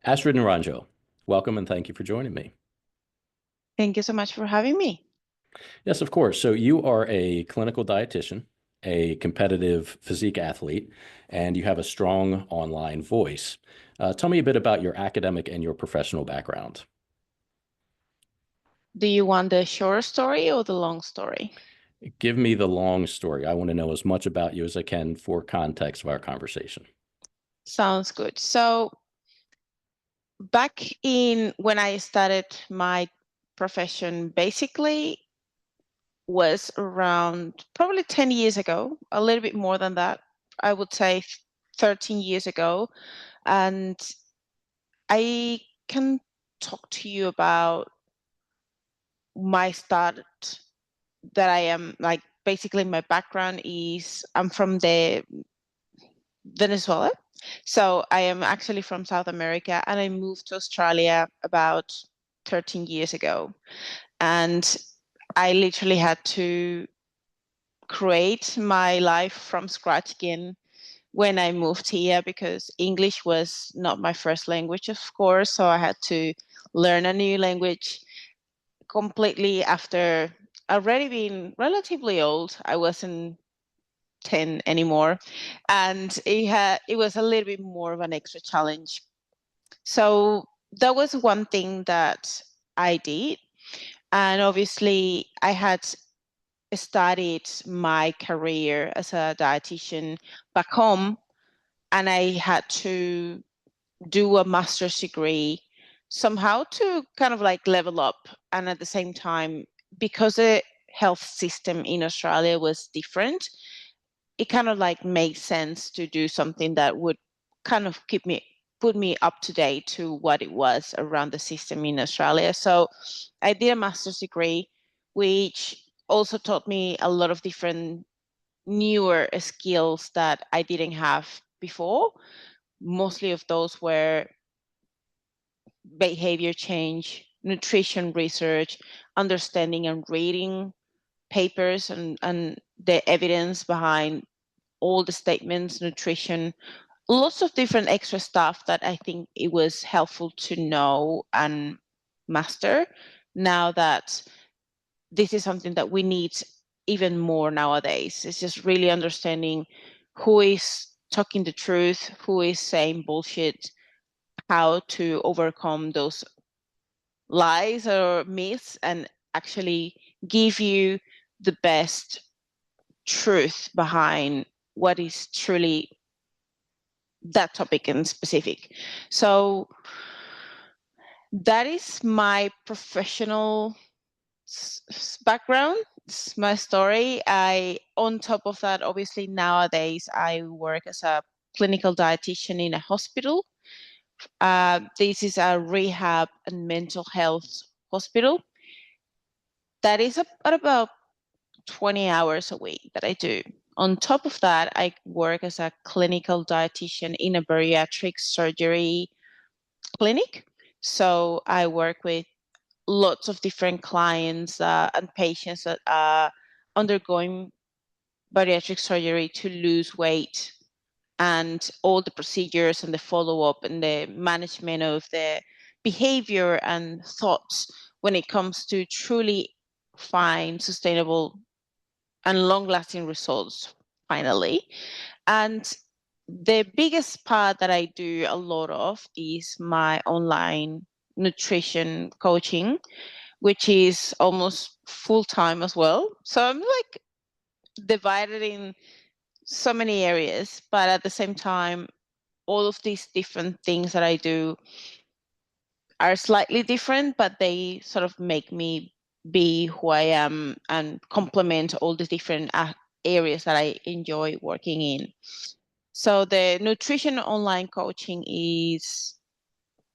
Astrid Naranjo, welcome and thank you for joining me. Thank you so much for having me. Yes, of course. So you are a clinical dietitian, a competitive physique athlete, and you have a strong online voice. Tell me a bit about your academic and your professional background. Do you want the short story or the long story? Give me the long story. I want to know as much about you as I can for context of our conversation. Sounds good. So back in when I started my profession, basically was around probably 10 years ago, a little bit more than that. I would say 13 years ago. And I can talk to you about my start that I am like basically my background is I'm from the Venezuela. So I am actually from South America and I moved to Australia about 13 years ago. And I literally had to create my life from scratch again when I moved here because English was not my first language, of course. So I had to learn a new language completely after already being relatively old. I wasn't 10 anymore, and it was a little bit more of an extra challenge. So that was one thing that I did, and obviously I had studied my career as a dietitian back home, and I had to do a master's degree somehow to kind of like level up, and at the same time, because the health system in Australia was different, it kind of like made sense to do something that would kind of put me up to date to what it was around the system in Australia. So I did a master's degree, which also taught me a lot of different newer skills that I didn't have before. Mostly of those were behavior change, nutrition research, understanding and reading papers and the evidence behind all the statements, nutrition, lots of different extra stuff that I think it was helpful to know and master now that this is something that we need even more nowadays. It's just really understanding who is talking the truth, who is saying bullshit, how to overcome those lies or myths and actually give you the best truth behind what is truly that topic in specific. So that is my professional background. It's my story. On top of that, obviously nowadays I work as a clinical dietitian in a hospital. This is a rehab and mental health hospital. That is at about 20 hours a week that I do. On top of that, I work as a clinical dietitian in a bariatric surgery clinic. So I work with lots of different clients and patients that are undergoing bariatric surgery to lose weight, and all the procedures and the follow-up and the management of the behavior and thoughts when it comes to truly find sustainable and long-lasting results finally. And the biggest part that I do a lot of is my online nutrition coaching, which is almost full time as well. So I'm like divided in so many areas, but at the same time, all of these different things that I do are slightly different, but they sort of make me be who I am and complement all the different areas that I enjoy working in. So the nutrition online coaching is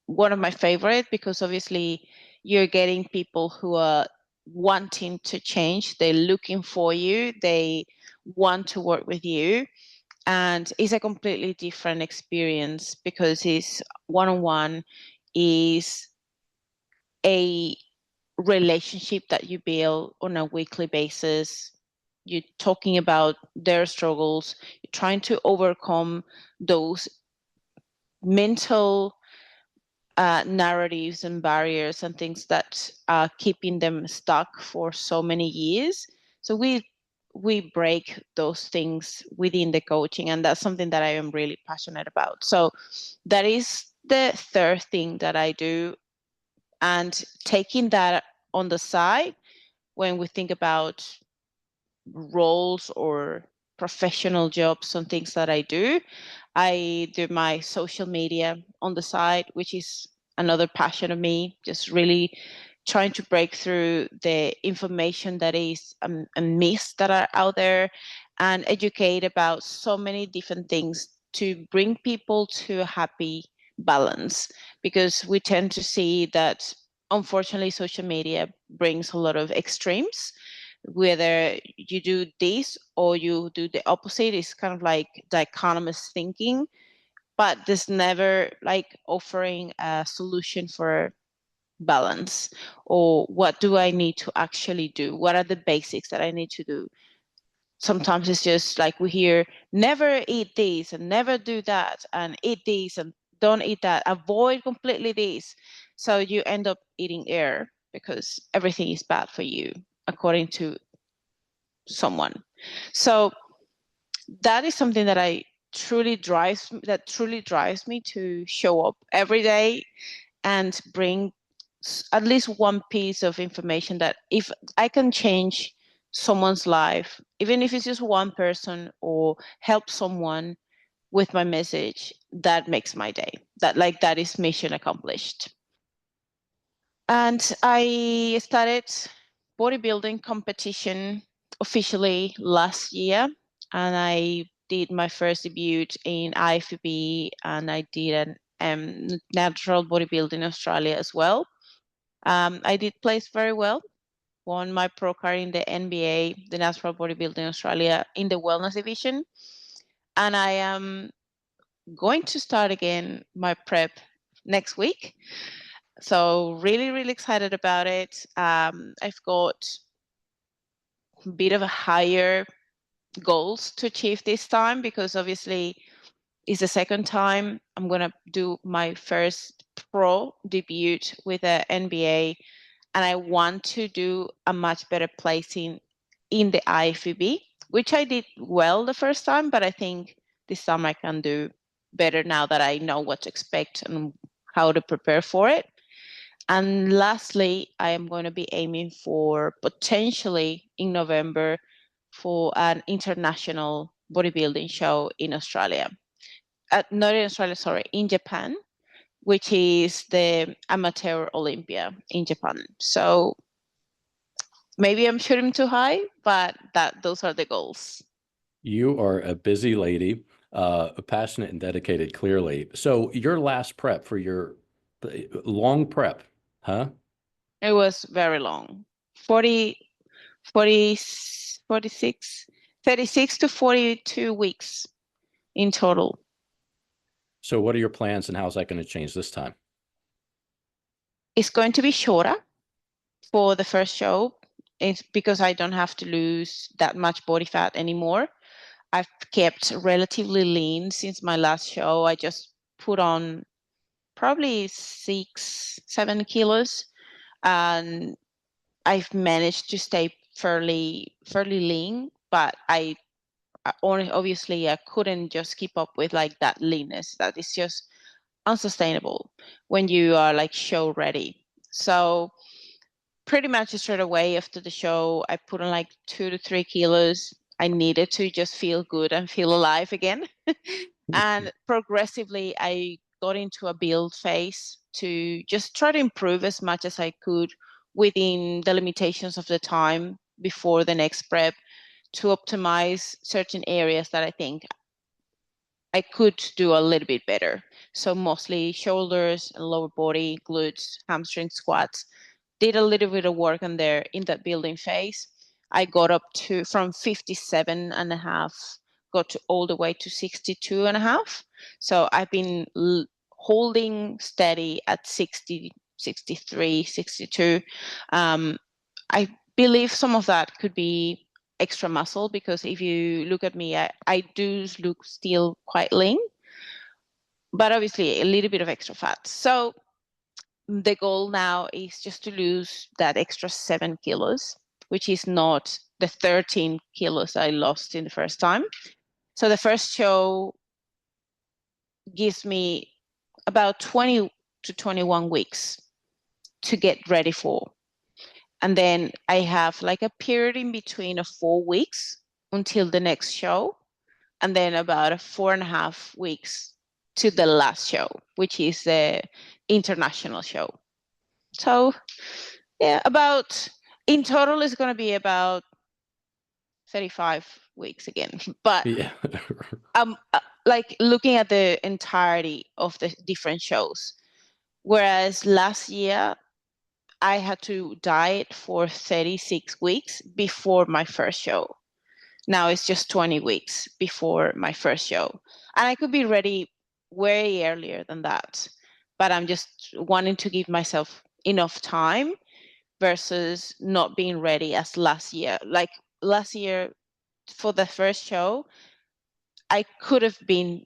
one of my favorite because obviously you're getting people who are wanting to change. They're looking for you. They want to work with you. And it's a completely different experience because it's one-on-one, is a relationship that you build on a weekly basis. You're talking about their struggles. You're trying to overcome those mental narratives and barriers and things that are keeping them stuck for so many years. So we break those things within the coaching, and that's something that I am really passionate about. So that is the third thing that I do. And taking that on the side, when we think about roles or professional jobs and things that I do my social media on the side, which is another passion of me, just really trying to break through the information that is a myth that are out there, and educate about so many different things to bring people to a happy balance, because we tend to see that unfortunately social media brings a lot of extremes. Whether you do this or you do the opposite, is kind of like dichotomous thinking, but there's never like offering a solution for balance, or what do I need to actually do, what are the basics that I need to do. Sometimes it's just like we hear never eat this and never do that, and eat this and don't eat that, avoid completely this. So you end up eating air because everything is bad for you according to someone. So that is something that truly drives me to show up every day and bring at least one piece of information that if I can change someone's life, even if it's just one person, or help someone with my message, that makes my day. That is mission accomplished. And I started bodybuilding competition officially last year, and I did my first debut in IFBB, and I did an natural bodybuilding Australia as well. I did place very well, won my pro card in the NBA, the Natural Bodybuilding Australia, in the wellness division, and I am going to start again my prep next week. So really, really excited about it. I've got a bit of a higher goals to achieve this time, because obviously it's the second time I'm going to do my first pro debut with the NBA, and I want to do a much better placing in the IFBB, which I did well the first time, but I think this time I can do better now that I know what to expect and how to prepare for it. And lastly, I am going to be aiming for potentially in November for an international bodybuilding show in Australia. Not in Australia, sorry, in Japan, which is the Amateur Olympia in Japan. So maybe I'm shooting too high, but those are the goals. You are a busy lady, passionate and dedicated, clearly. So your last prep for your long prep, huh? It was very long, 40, 40, 46, 36 to 42 weeks in total. So what are your plans, and how's that going to change this time? It's going to be shorter for the first show. It's because I don't have to lose that much body fat anymore. I've kept relatively lean since my last show. I just put on probably 6-7 kilos, and I've managed to stay fairly lean. But obviously I couldn't just keep up with like that leanness. That is just unsustainable when you are like show ready. So pretty much straight away after the show, I put on like 2 to 3 kilos. I needed to just feel good and feel alive again. And progressively, I got into a build phase to just try to improve as much as I could within the limitations of the time before the next prep, to optimize certain areas that I think I could do a little bit better. So mostly shoulders and lower body, glutes, hamstring, squats. Did a little bit of work on there in that building phase. I got up to from 57 and a half, got to all the way to 62 and a half. So I've been holding steady at 60, 63, 62. I believe some of that could be extra muscle, because if you look at me, I do look still quite lean, but obviously a little bit of extra fat. So the goal now is just to lose that extra 7 kilos, which is not the 13 kilos I lost in the first time. So the first show gives me about 20 to 21 weeks to get ready for. And then I have like a period in between of 4 weeks until the next show. And then about 4.5 weeks to the last show, which is the international show. So yeah, in total it's going to be about 35 weeks again. But Yeah. like looking at the entirety of the different shows, whereas last year I had to diet for 36 weeks before my first show. Now it's just 20 weeks before my first show. And I could be ready way earlier than that. But I'm just wanting to give myself enough time versus not being ready as last year. Like last year for the first show, I could have been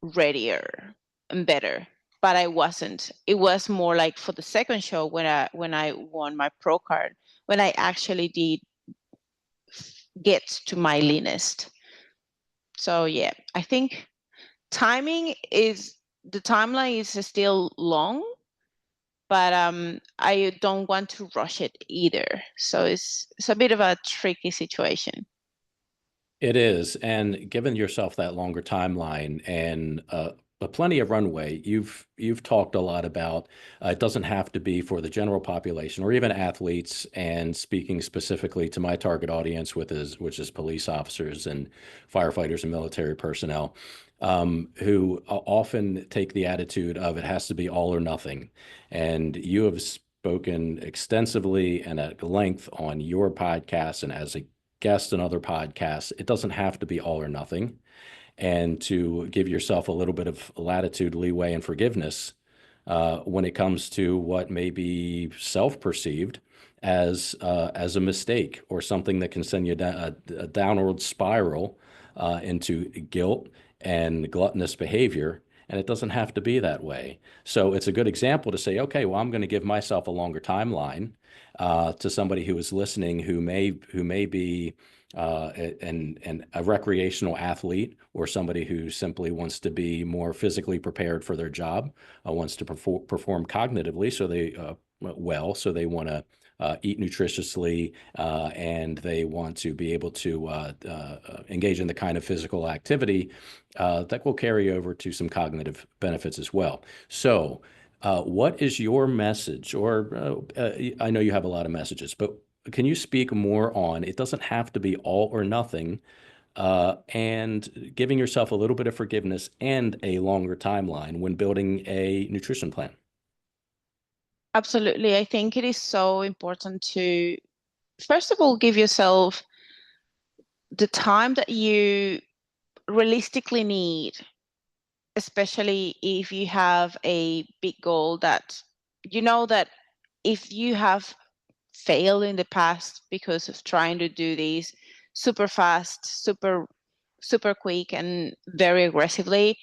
readier and better, but I wasn't. It was more like for the second show when I won my pro card, when I actually did get to my leanest. So yeah, I think the timeline is still long, but I don't want to rush it either. So it's a bit of a tricky situation. It is. And given yourself that longer timeline and plenty of runway, you've talked a lot about it doesn't have to be for the general population or even athletes. And speaking specifically to my target audience, which is police officers and firefighters and military personnel, who often take the attitude of it has to be all or nothing. And you have spoken extensively and at length on your podcast and as a guest and other podcasts, it doesn't have to be all or nothing. And to give yourself a little bit of latitude, leeway, and forgiveness when it comes to what may be self-perceived as a mistake or something that can send you down a downward spiral into guilt and gluttonous behavior. And it doesn't have to be that way. So it's a good example to say, okay, well, I'm going to give myself a longer timeline to somebody who is listening who may be a recreational athlete or somebody who simply wants to be more physically prepared for their job, wants to perform cognitively, so they want to eat nutritiously and they want to be able to engage in the kind of physical activity that will carry over to some cognitive benefits as well. So what is your message? Or I know you have a lot of messages, but can you speak more on it doesn't have to be all or nothing and giving yourself a little bit of forgiveness and a longer timeline when building a nutrition plan? Absolutely. I think it is so important to, first of all, give yourself the time that you realistically need, especially if you have a big goal that you know that if you have failed in the past because of trying to do these super fast, super quick and very aggressively,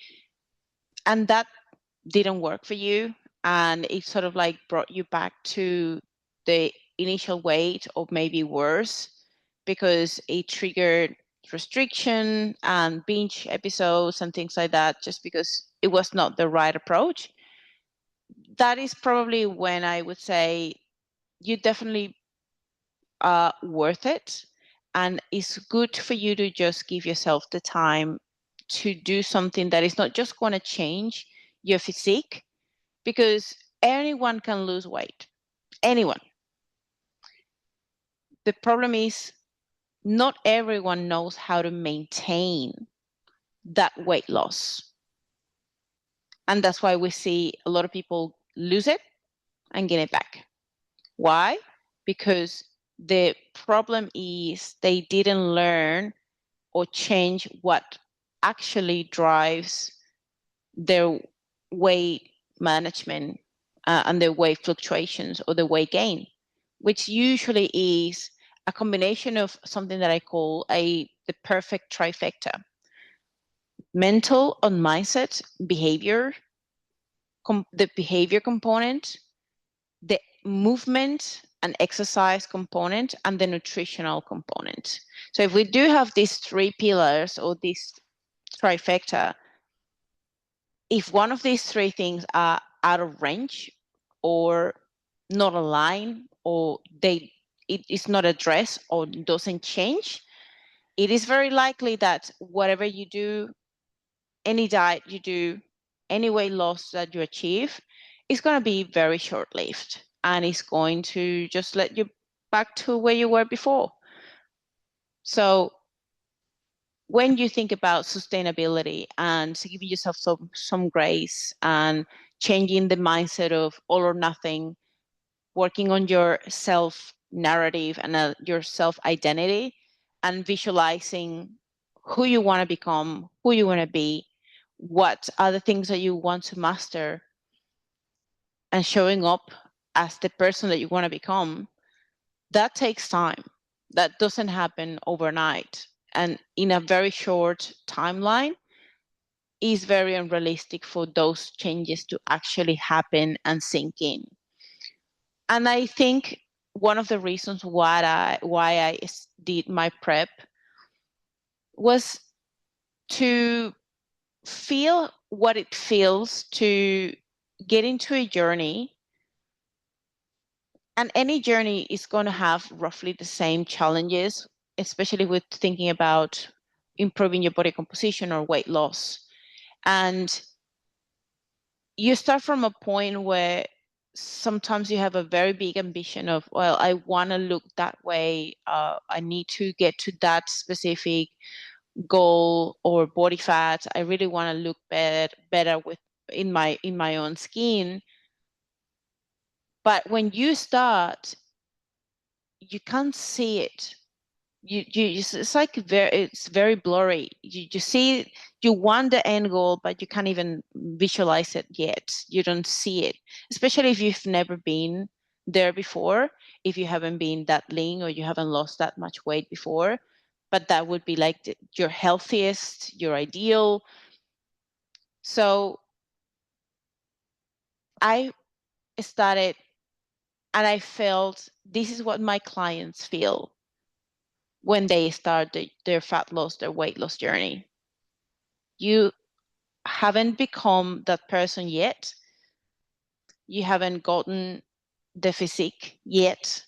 and that didn't work for you, and it sort of like brought you back to the initial weight or maybe worse because it triggered restriction and binge episodes and things like that just because it was not the right approach. That is probably when I would say you definitely are worth it, and it's good for you to just give yourself the time to do something that is not just going to change your physique, because anyone can lose weight. Anyone. The problem is not everyone knows how to maintain that weight loss. And that's why we see a lot of people lose it and gain it back. Why? Because the problem is they didn't learn or change what actually drives their weight management and their weight fluctuations or the weight gain, which usually is a combination of something that I call the perfect trifecta: mental on mindset, behavior, the behavior component, the movement and exercise component and the nutritional component. So if we do have these three pillars or this trifecta, if one of these three things are out of range or not aligned, or it is not addressed or doesn't change, it is very likely that whatever you do, any diet you do, any weight loss that you achieve, is going to be very short-lived, and it's going to just let you back to where you were before. So when you think about sustainability and giving yourself some grace and changing the mindset of all or nothing, working on your self narrative and your self identity, and visualizing who you want to become, who you want to be, what are the things that you want to master, and showing up as the person that you want to become, that takes time. That doesn't happen overnight. And in a very short timeline, is very unrealistic for those changes to actually happen and sink in. And I think one of the reasons why I did my prep was to feel what it feels to get into a journey. And any journey is going to have roughly the same challenges, especially with thinking about improving your body composition or weight loss. And you start from a point where sometimes you have a very big ambition of, well, I want to look that way. I need to get to that specific goal or body fat. I really want to look better in my own skin. But when you start, you can't see it. It's like it's very blurry. You see, you want the end goal, but you can't even visualize it yet. You don't see it, especially if you've never been there before, if you haven't been that lean or you haven't lost that much weight before. But that would be like your healthiest, your ideal. So I started, and I felt this is what my clients feel when they start their fat loss, their weight loss journey. You haven't become that person yet. You haven't gotten the physique yet,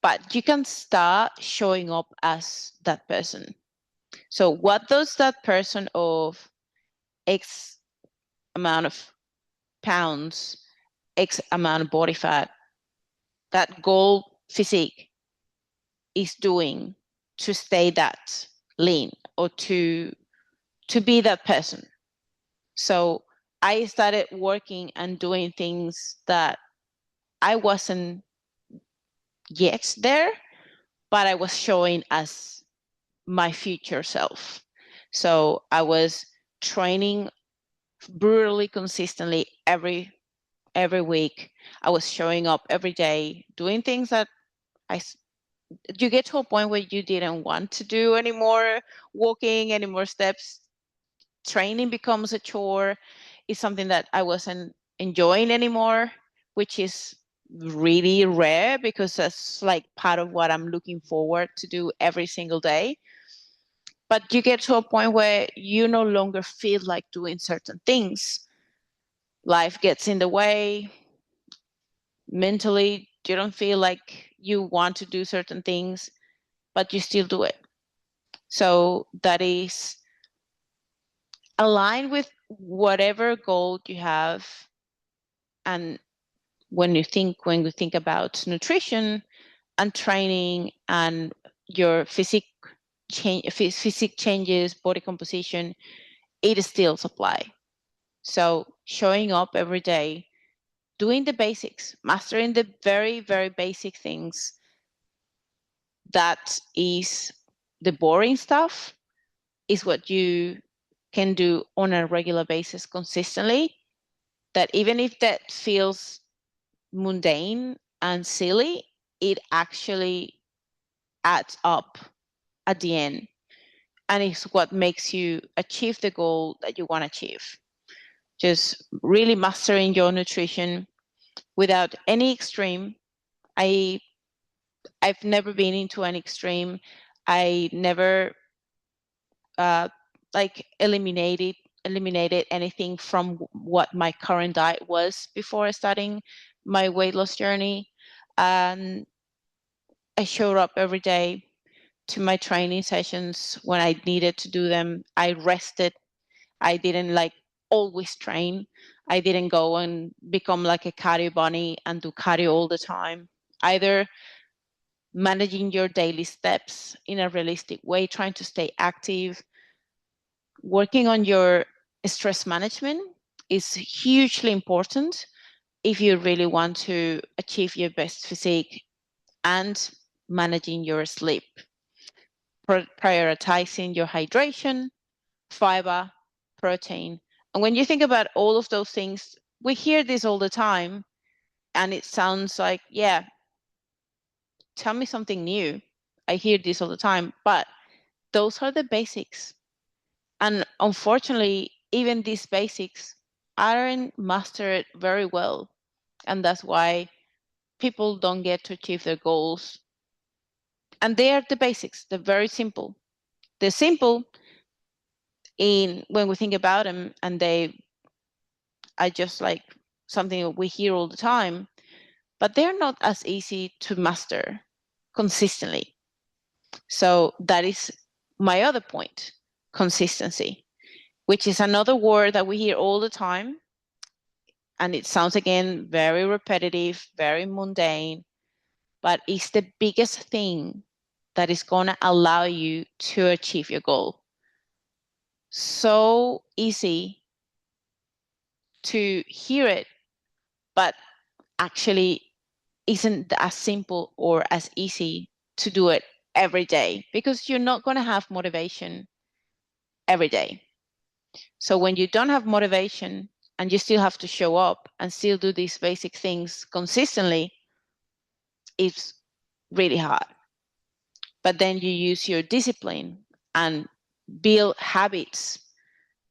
but you can start showing up as that person. So what does that person of X amount of pounds, X amount of body fat, that goal physique is doing to stay that lean or to be that person? So I started working and doing things that I wasn't yet there, but I was showing as my future self. So I was training brutally consistently every week. I was showing up every day, doing things that you get to a point where you didn't want to do anymore, walking, any more steps. Training becomes a chore. It's something that I wasn't enjoying anymore, which is really rare because that's like part of what I'm looking forward to do every single day. But you get to a point where you no longer feel like doing certain things. Life gets in the way. Mentally, you don't feel like you want to do certain things, but you still do it. So that is aligned with whatever goal you have. And when you think about nutrition and training and your physique changes, body composition, it still apply. So showing up every day, doing the basics, mastering the very, very basic things, that is the boring stuff, is what you can do on a regular basis consistently. That even if that feels mundane and silly, it actually adds up at the end, and it's what makes you achieve the goal that you want to achieve. Just really mastering your nutrition, without any extreme. I've never been into an extreme. I never like eliminated anything from what my current diet was before starting my weight loss journey. And I showed up every day to my training sessions when I needed to do them. I rested. I didn't like always train. I didn't go and become like a cardio bunny and do cardio all the time. Either managing your daily steps in a realistic way, trying to stay active, working on your stress management is hugely important if you really want to achieve your best physique, and managing your sleep, prioritizing your hydration, fiber, protein. And when you think about all of those things, we hear this all the time, and it sounds like, yeah, tell me something new. I hear this all the time, but those are the basics. And unfortunately, even these basics aren't mastered very well. And that's why people don't get to achieve their goals. And they are the basics. They're very simple. They're simple in when we think about them, and they are just like something we hear all the time, but they're not as easy to master consistently. So that is my other point, consistency, which is another word that we hear all the time. And it sounds, again, very repetitive, very mundane, but it's the biggest thing that is going to allow you to achieve your goal. So easy to hear it, but actually isn't as simple or as easy to do it every day, because you're not going to have motivation every day. So when you don't have motivation and you still have to show up and still do these basic things consistently, it's really hard. But then you use your discipline and build habits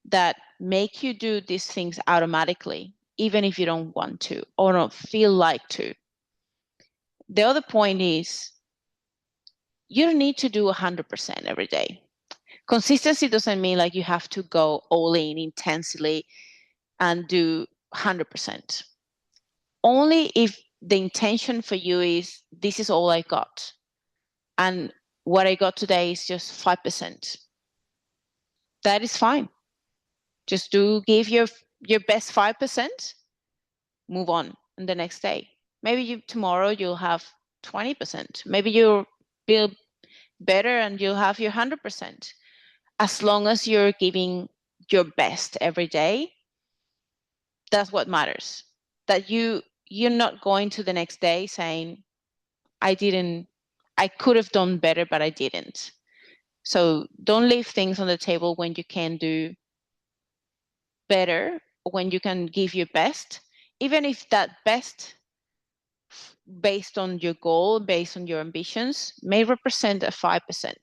that make you do these things automatically, even if you don't want to or don't feel like to. The other point is, you don't need to do 100% every day. Consistency doesn't mean like you have to go all in intensely and do 100%. Only if the intention for you is, this is all I got, and what I got today is just 5%. That is fine. Just give your best 5%, move on the next day. Maybe tomorrow you'll have 20%. Maybe you'll feel better and you'll have your 100%. As long as you're giving your best every day, that's what matters. That you're not going to the next day saying, I could have done better, but I didn't. So don't leave things on the table when you can do better, when you can give your best, even if that best, based on your goal, based on your ambitions, may represent a 5%.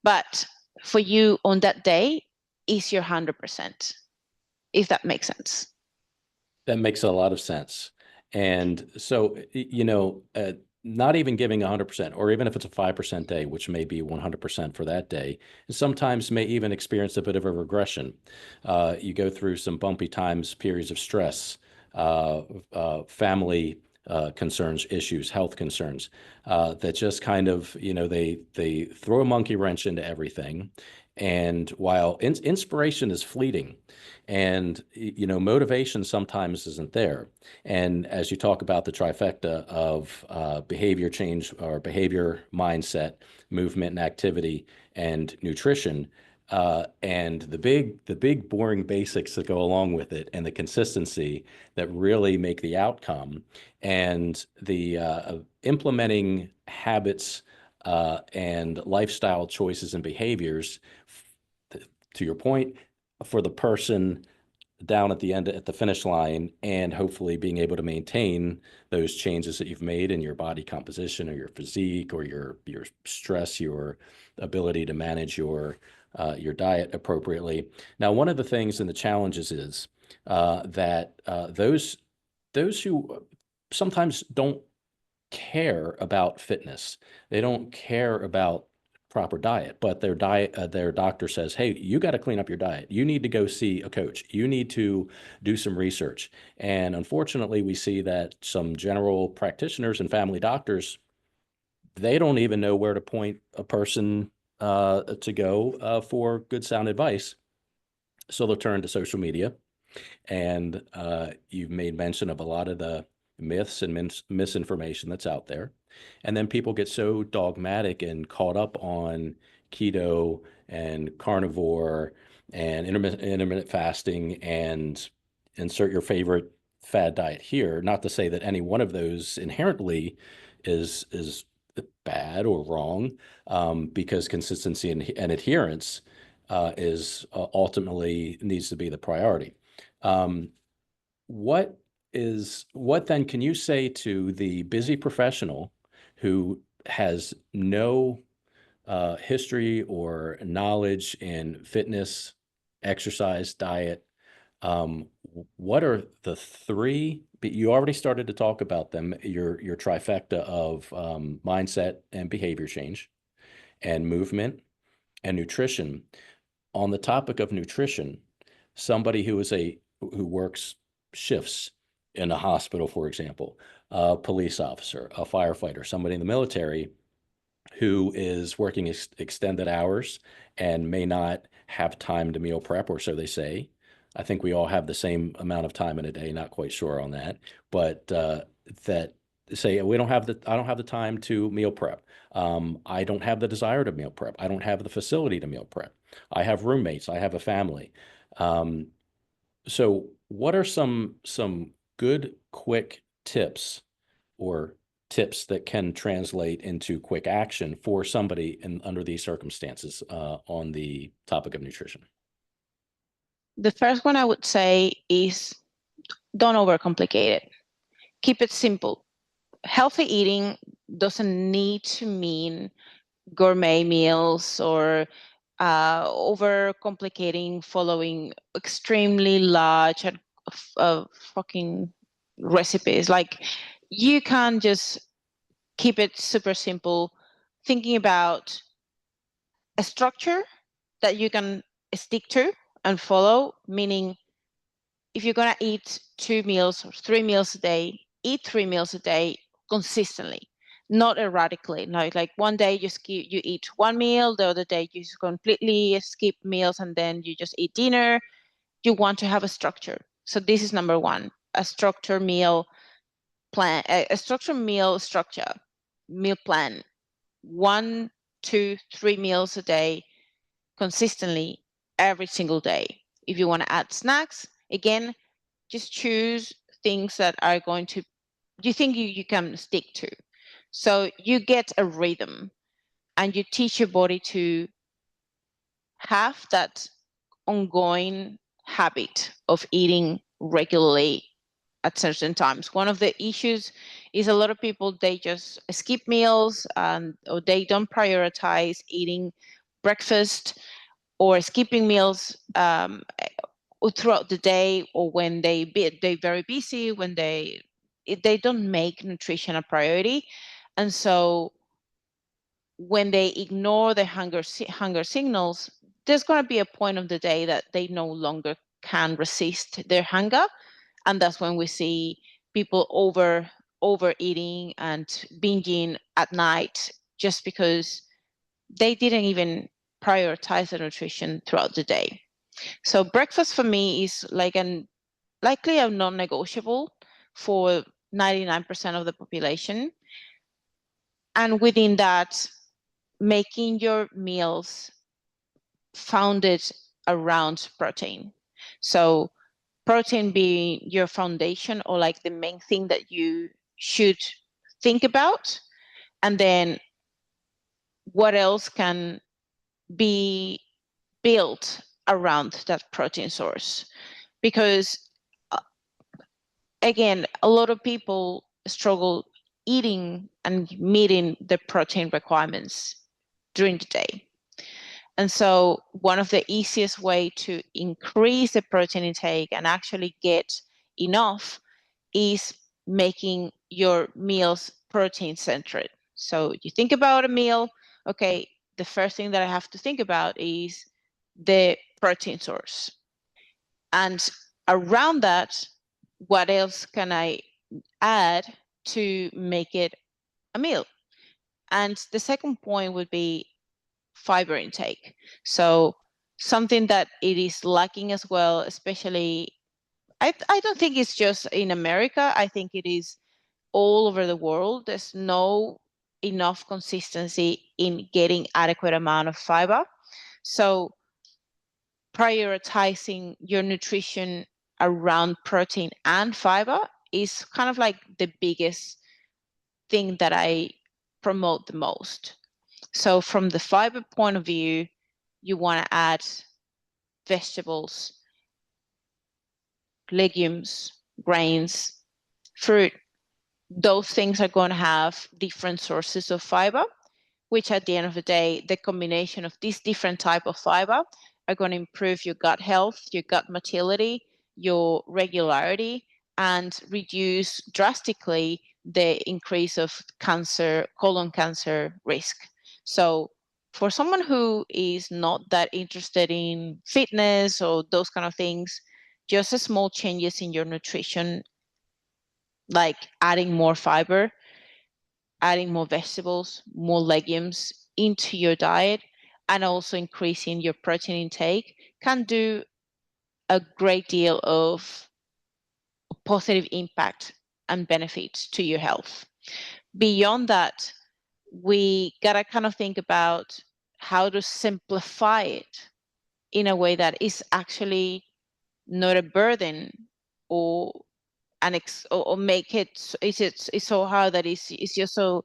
But for you on that day is your 100%, if that makes sense. That makes a lot of sense. And so, not even giving 100%, or even if it's a 5% day, which may be 100% for that day, sometimes may even experience a bit of a regression. You go through some bumpy times, periods of stress, family concerns, issues, health concerns, that just kind of, they throw a monkey wrench into everything. And while inspiration is fleeting, and motivation sometimes isn't there. And as you talk about the trifecta of behavior change, or behavior, mindset, movement and activity, and nutrition, and the big boring basics that go along with it, and the consistency that really make the outcome, and the implementing habits and lifestyle choices and behaviors, to your point, for the person down at the end, at the finish line, and hopefully being able to maintain those changes that you've made in your body composition or your physique or your stress, your ability to manage your diet appropriately. Now, one of the things and the challenges is that those those who sometimes don't care about fitness, they don't care about proper diet, but their doctor says, hey, you got to clean up your diet. You need to go see a coach. You need to do some research. And unfortunately, we see that some general practitioners and family doctors, they don't even know where to point a person to go for good sound advice. So they'll turn to social media. And you've made mention of a lot of the myths and misinformation that's out there. And then people get so dogmatic and caught up on keto and carnivore and intermittent fasting and insert your favorite fad diet here. Not to say that any one of those inherently is bad or wrong, because consistency and adherence is ultimately needs to be the priority. What then can you say to the busy professional who has no history or knowledge in fitness, exercise, diet? What are the three? You already started to talk about them, your trifecta of mindset and behavior change and movement and nutrition. On the topic of nutrition, somebody who works shifts in a hospital, for example, a police officer, a firefighter, somebody in the military who is working extended hours and may not have time to meal prep, or so they say. I think we all have the same amount of time in a day, not quite sure on that, but that say I don't have the time to meal prep. I don't have the desire to meal prep. I don't have the facility to meal prep. I have roommates. I have a family. So what are some good, quick tips or tips that can translate into quick action for somebody under these circumstances on the topic of nutrition? The first one I would say is don't overcomplicate it. Keep it simple. Healthy eating doesn't need to mean gourmet meals or overcomplicating following extremely large fucking recipes. Like, you can just keep it super simple, thinking about a structure that you can stick to and follow, meaning if you're going to eat 2 meals or 3 meals a day, eat 3 meals a day consistently, not erratically. Like one day you eat 1 meal, the other day you completely skip meals and then you just eat dinner. You want to have a structure. So this is number one, a structured meal plan, a structured meal plan. 1, 2, 3 meals a day consistently every single day. If you want to add snacks, again, just choose things that are going to, you think you can stick to. So you get a rhythm and you teach your body to have that ongoing habit of eating regularly at certain times. One of the issues is a lot of people, they just skip meals or they don't prioritize eating breakfast or skipping meals throughout the day, or when they're very busy, when they don't make nutrition a priority. And so when they ignore the hunger signals, there's going to be a point of the day that they no longer can resist their hunger. And that's when we see people overeating and binging at night, just because they didn't even prioritize the nutrition throughout the day. So breakfast for me is likely a non-negotiable for 99% of the population. And within that, making your meals founded around protein. So protein being your foundation, or like the main thing that you should think about. And then what else can be built around that protein source? Because again, a lot of people struggle eating and meeting the protein requirements during the day. And so one of the easiest way to increase the protein intake and actually get enough is making your meals protein centered. So you think about a meal, okay, the first thing that I have to think about is the protein source. And around that, what else can I add to make it a meal? And the second point would be fiber intake. So something that it is lacking as well, especially, I don't think it's just in America. I think it is all over the world. There's no enough consistency in getting adequate amount of fiber. So prioritizing your nutrition around protein and fiber is kind of like the biggest thing that I promote the most. So from the fiber point of view, you want to add vegetables, legumes, grains, fruit. Those things are going to have different sources of fiber, which at the end of the day, the combination of these different type of fiber are going to improve your gut health, your gut motility, your regularity, and reduce drastically the increase of cancer, colon cancer risk. So for someone who is not that interested in fitness or those kind of things, just a small changes in your nutrition, like adding more fiber, adding more vegetables, more legumes into your diet, and also increasing your protein intake can do a great deal of positive impact and benefits to your health. Beyond that, we gotta kind of think about how to simplify it in a way that is actually not a burden or or make it it's so hard that it's just so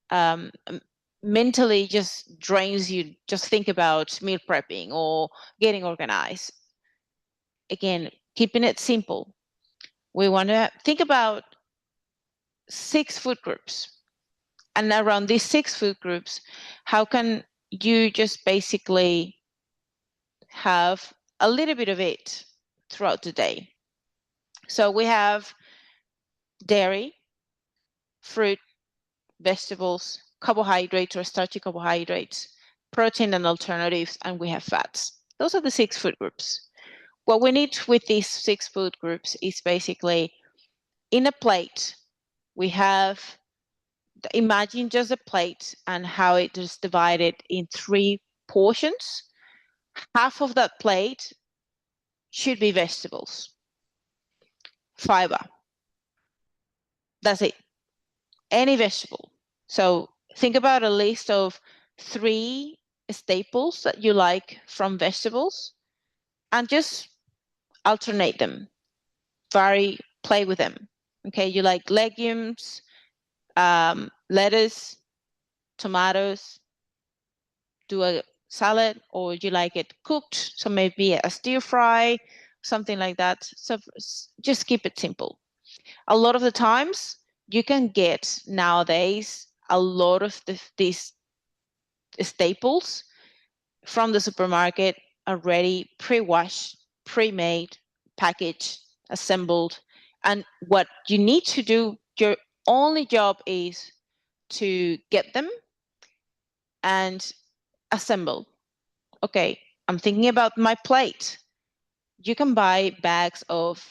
um, mentally just drains you. Just think about meal prepping or getting organized. Again, keeping it simple. We want to think about 6 food groups, and around these 6 food groups, how can you just basically have a little bit of it throughout the day? So we have dairy, fruit, vegetables, carbohydrates or starchy carbohydrates, protein and alternatives, and we have fats. Those are the 6 food groups. What we need with these 6 food groups is basically in a plate, we have, imagine just a plate and how it is divided in 3 portions. Half of that plate should be vegetables, fiber. That's it. Any vegetable. So think about a list of 3 staples that you like from vegetables and just alternate them, vary, play with them. Okay, you like legumes, lettuce, tomatoes, do a salad, or you like it cooked, so maybe a stir fry, something like that. So just keep it simple. A lot of the times you can get nowadays a lot of these staples from the supermarket already pre-washed, pre-made, packaged, assembled. And what you need to do, your only job is to get them and assemble. Okay, I'm thinking about my plate. You can buy bags of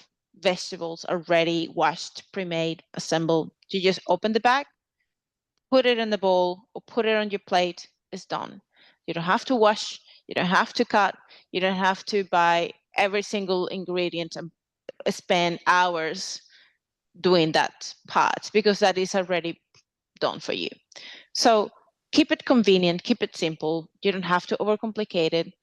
vegetables already washed, pre-made, assembled. You just open the bag, put it in the bowl, or put it on your plate. It's done. You don't have to wash, you don't have to cut, you don't have to buy every single ingredient and spend hours doing that part, because that is already done for you. So keep it convenient, keep it simple. You don't have to overcomplicate it.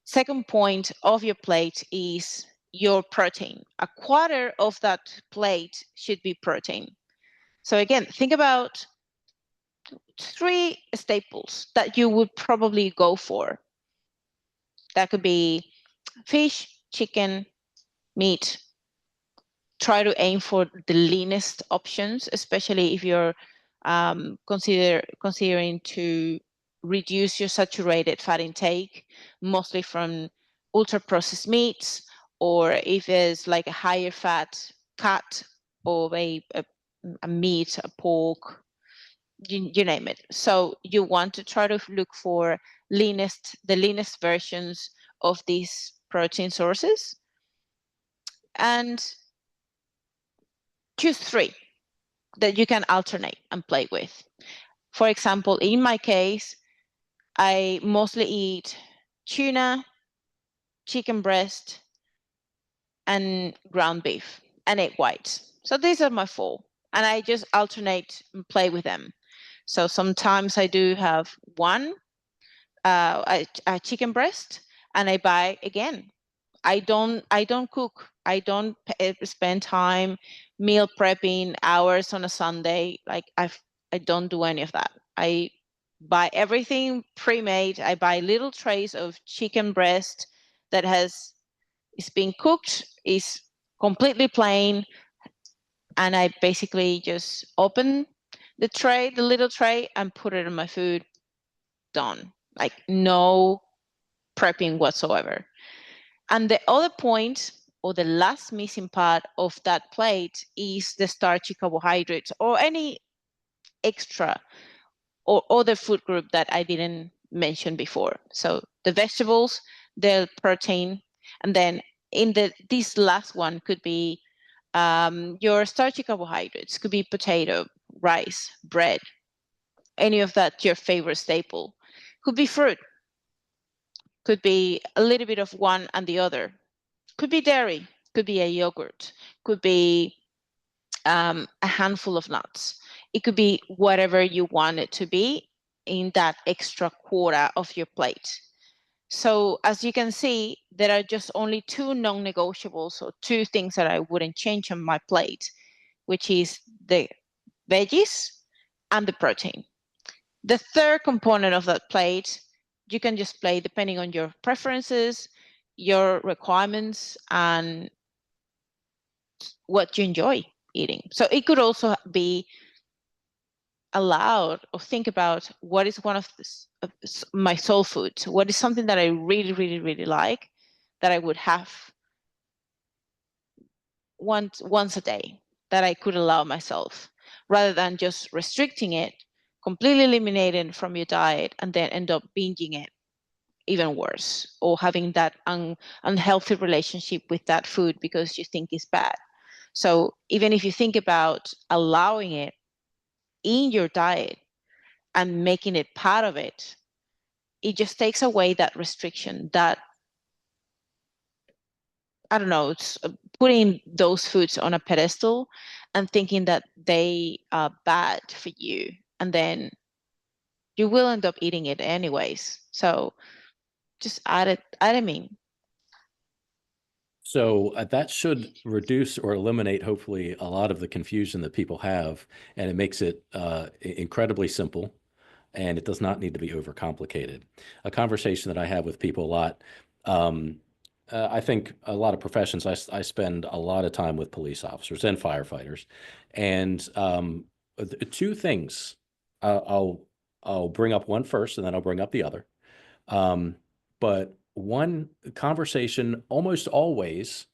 Second point of your plate is your protein. A quarter of that plate should be protein. So again, think about 3 staples that you would probably go for. That could be fish, chicken, meat. Try to aim for the leanest options, especially if you're considering to reduce your saturated fat intake, mostly from ultra processed meats, or if it's like a higher fat cut of a meat, a pork, you name it. So you want to try to look for the leanest versions of these protein sources, and choose 3 that you can alternate and play with. For example, in my case, I mostly eat tuna, chicken breast, and ground beef, and egg whites. So these are my 4, and I just alternate and play with them. So sometimes I do have one a chicken breast, and I buy again. I don't cook. I don't spend time meal prepping hours on a Sunday. Like I don't do any of that. I buy everything pre-made. I buy little trays of chicken breast that is being cooked, is completely plain, and I basically just open the little tray, and put it in my food. Done. Like no prepping whatsoever. And the other point, or the last missing part of that plate, is the starchy carbohydrates or any extra or other food group that I didn't mention before. So the vegetables, the protein, and then this last one could be your starchy carbohydrates. Could be potato, rice, bread, any of that, your favorite staple. Could be fruit, could be a little bit of one and the other. Could be dairy, could be a yogurt, could be a handful of nuts. It could be whatever you want it to be in that extra quarter of your plate. So as you can see, there are just only 2 non-negotiables, or 2 things that I wouldn't change on my plate, which is the veggies and the protein. The third component of that plate, you can just play depending on your preferences, your requirements, and what you enjoy eating. So it could also be allowed, or think about what is one of my soul foods. What is something that I really, really, really like, that I would have once a day, that I could allow myself, rather than just restricting it, completely eliminating from your diet, and then end up binging it even worse, or having that unhealthy relationship with that food because you think it's bad. So even if you think about allowing it in your diet and making it part of it, it just takes away that restriction, that, I don't know, it's putting those foods on a pedestal and thinking that they are bad for you, and then you will end up eating it anyways. So just add them in. So that should reduce or eliminate, hopefully, a lot of the confusion that people have, and it makes it incredibly simple, and it does not need to be overcomplicated. A conversation that I have with people a lot, I think a lot of professions, I spend a lot of time with police officers and firefighters, and 2 things. I'll bring up one first, and then I'll bring up the other. But one conversation almost always,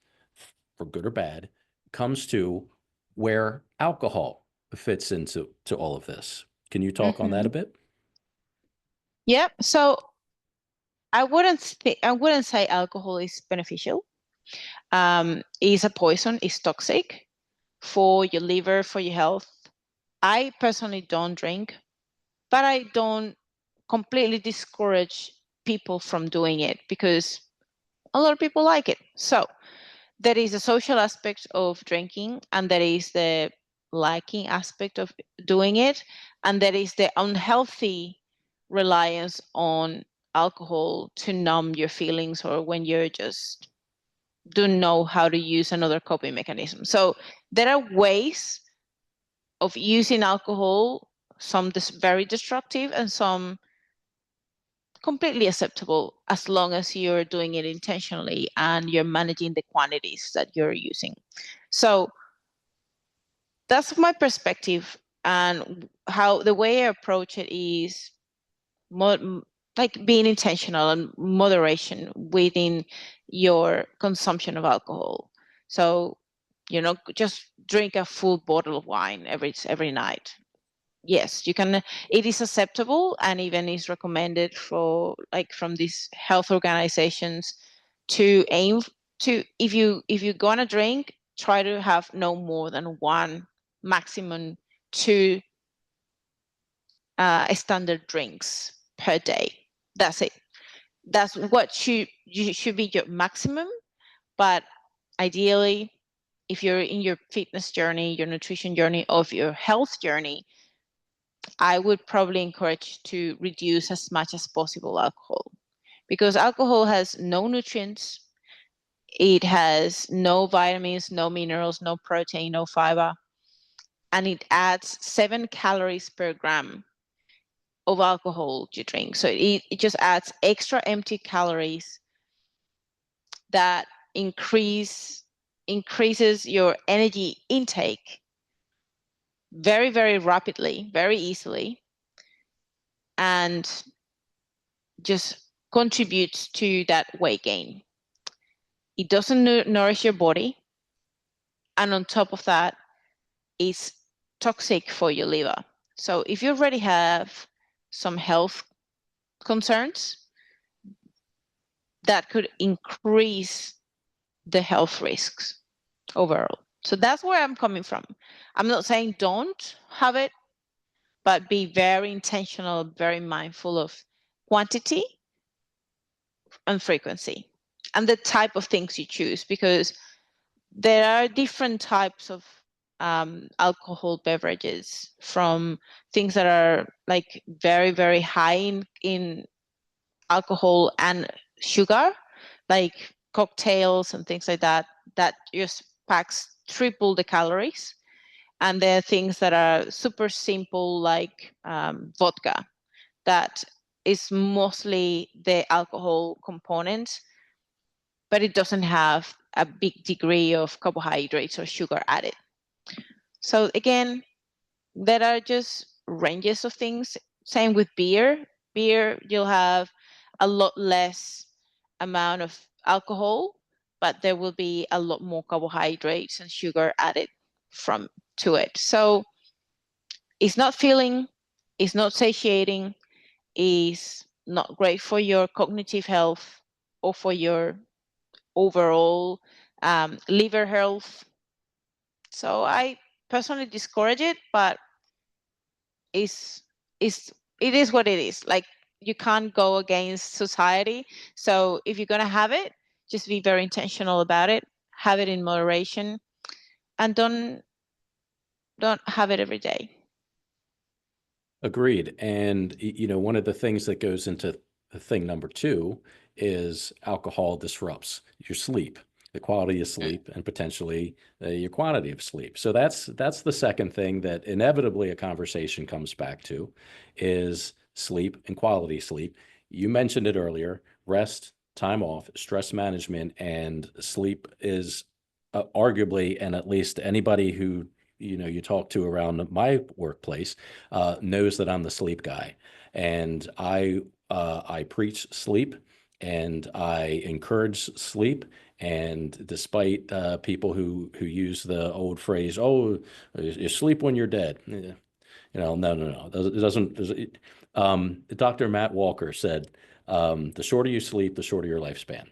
for good or bad, comes to where alcohol fits into all of this. Can you talk on that a bit? Yeah. So I wouldn't say alcohol is beneficial. It's a poison. It's toxic for your liver, for your health. I personally don't drink, but I don't completely discourage people from doing it, because a lot of people like it. So there is a social aspect of drinking, and there is the liking aspect of doing it, and there is the unhealthy reliance on alcohol to numb your feelings, or when you're just don't know how to use another coping mechanism. So there are ways of using alcohol, some very destructive and some completely acceptable, as long as you're doing it intentionally and you're managing the quantities that you're using. So that's my perspective, and how the way I approach it is like being intentional and moderation within your consumption of alcohol. So just drink a full bottle of wine every night. Yes, you can. It is acceptable, and even is recommended from these health organizations to aim to, if you're gonna drink, try to have no more than one, maximum two standard drinks per day. That's it. That's what you should be your maximum. But ideally, if you're in your fitness journey, your nutrition journey, of your health journey, I would probably encourage to reduce as much as possible alcohol, because alcohol has no nutrients. It has no vitamins, no minerals, no protein, no fiber, and it adds 7 calories per gram of alcohol you drink. So it just adds extra empty calories that increases your energy intake very, very rapidly, very easily, and just contributes to that weight gain. It doesn't nourish your body, and on top of that, it's toxic for your liver. So if you already have some health concerns, that could increase the health risks overall. So that's where I'm coming from. I'm not saying don't have it, but be very intentional, very mindful of quantity and frequency, and the type of things you choose, because there are different types of alcohol beverages, from things that are like very, very high in alcohol and sugar, like cocktails and things like that, that just packs triple the calories. And there are things that are super simple, like vodka, that is mostly the alcohol component, but it doesn't have a big degree of carbohydrates or sugar added. So again, there are just ranges of things. Same with beer. Beer, you'll have a lot less amount of alcohol, but there will be a lot more carbohydrates and sugar added to it. So it's not filling, it's not satiating, is not great for your cognitive health or for your overall liver health. So I personally discourage it, but it is what it is. Like, you can't go against society. So if you're gonna have it, just be very intentional about it. Have it in moderation, and don't have it every day. Agreed. And, one of the things that goes into thing number 2 is alcohol disrupts your sleep, the quality of sleep, and potentially your quantity of sleep. So that's the second thing that inevitably a conversation comes back to, is sleep and quality sleep. You mentioned it earlier: rest, time off, stress management, and sleep is arguably, and at least anybody who you talk to around my workplace knows that I'm the sleep guy, and I preach sleep, and I encourage sleep. And despite people who use the old phrase, "Oh, you sleep when you're dead," no. It doesn't. Dr. Matt Walker said, "The shorter you sleep, the shorter your lifespan."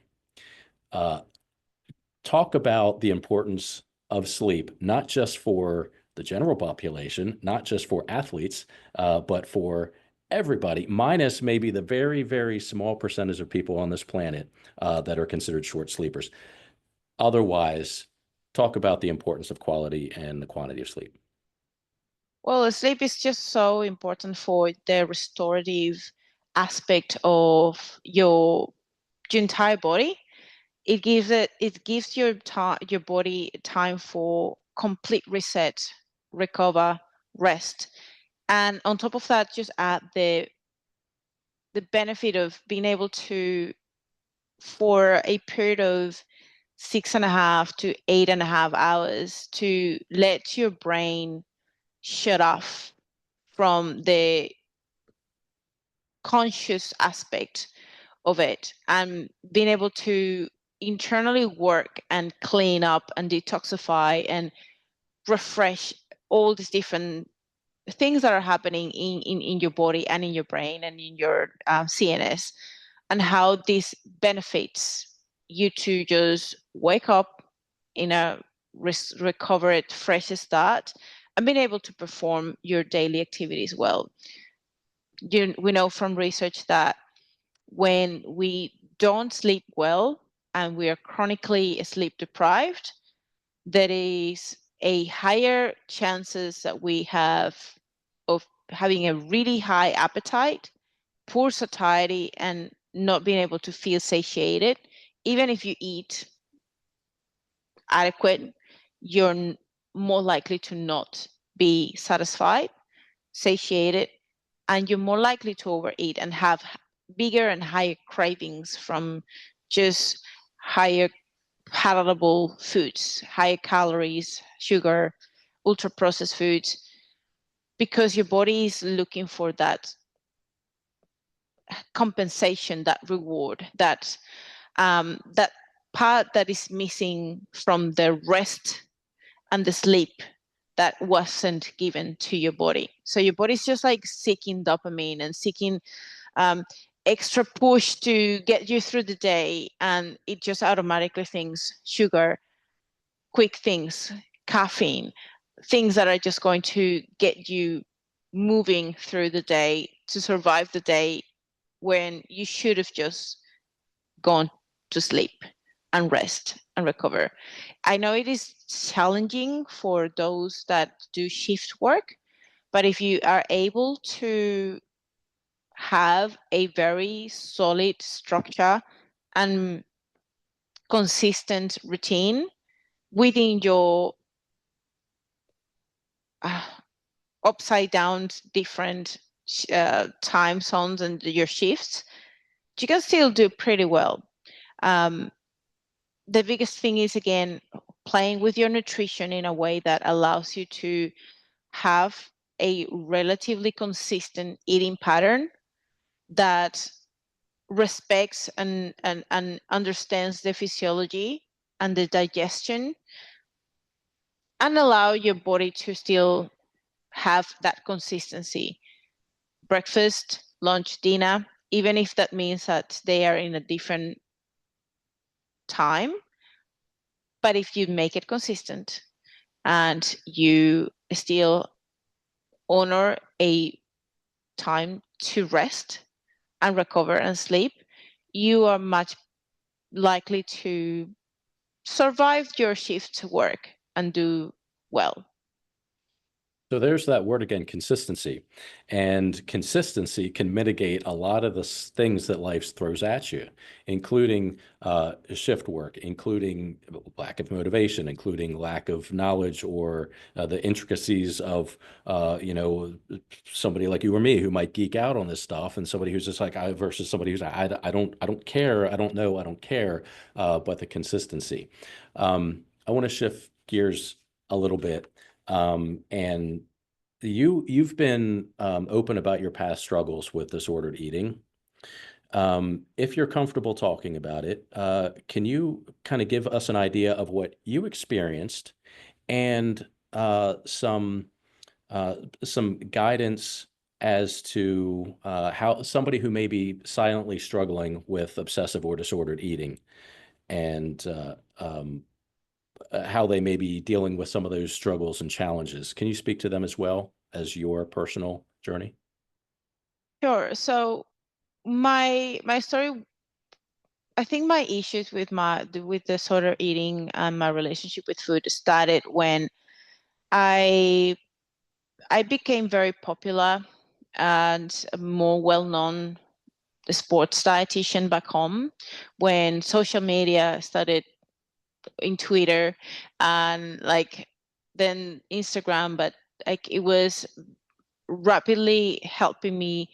Talk about the importance of sleep, not just for the general population, not just for athletes, but for everybody, minus maybe the very, very small percentage of people on this planet that are considered short sleepers. Otherwise, talk about the importance of quality and the quantity of sleep. Well, sleep is just so important for the restorative aspect of your entire body. It gives your body time for complete reset, recover, rest, and on top of that, just add the benefit of being able to, for a period of 6.5 to 8.5 hours, to let your brain shut off from the conscious aspect of it, and being able to internally work and clean up and detoxify and refresh all these different things that are happening in your body and in your brain and in your CNS, and how this benefits you to just wake up in a recovered, fresh start and being able to perform your daily activities well. We know from research that when we don't sleep well and we are chronically sleep deprived, there is a higher chances that we have of having a really high appetite, poor satiety, and not being able to feel satiated. Even if you eat adequate, you're more likely to not be satisfied, satiated, and you're more likely to overeat and have bigger and higher cravings from just higher palatable foods, higher calories, sugar, ultra processed foods, because your body is looking for that compensation, that reward, that part that is missing from the rest and the sleep that wasn't given to your body. So your body's just like seeking dopamine and seeking extra push to get you through the day, and it just automatically thinks sugar, quick things, caffeine, things that are just going to get you moving through the day to survive the day, when you should have just gone to sleep and rest and recover. I know it is challenging for those that do shift work, but if you are able to have a very solid structure and consistent routine within your upside down different time zones and your shifts, you can still do pretty well. The biggest thing is, again, playing with your nutrition in a way that allows you to have a relatively consistent eating pattern that respects and understands the physiology and the digestion, and allow your body to still have that consistency. Breakfast, lunch, dinner, even if that means that they are in a different time. But if you make it consistent and you still honor a time to rest and recover and sleep, you are much likely to survive your shift work and do well. So there's that word again, consistency. And consistency can mitigate a lot of the things that life throws at you, including shift work, including lack of motivation, including lack of knowledge, or the intricacies of, somebody like you or me who might geek out on this stuff, and somebody who's just like versus somebody who's like, I don't care, I don't know, I don't care, but the consistency. I want to shift gears a little bit. And you've been open about your past struggles with disordered eating. If you're comfortable talking about it, can you kind of give us an idea of what you experienced and some guidance as to how somebody who may be silently struggling with obsessive or disordered eating, and how they may be dealing with some of those struggles and challenges. Can you speak to them as well as your personal journey? Sure. So my story, I think my issues with disorder eating and my relationship with food started when I became very popular and more well-known sports dietitian back home, when social media started in Twitter and then Instagram, but it was rapidly helping me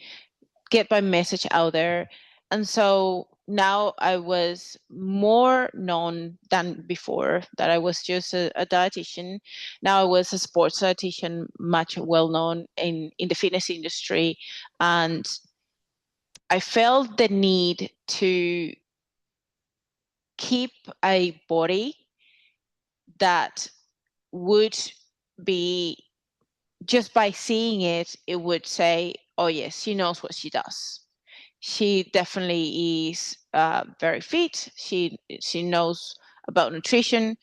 get my message out there. And so now I was more known than before, that I was just a dietitian. Now I was a sports dietitian, much well known in the fitness industry. And I felt the need to keep a body that would be, just by seeing it, it would say, oh yes, she knows what she does. She definitely is very fit. She knows about nutrition.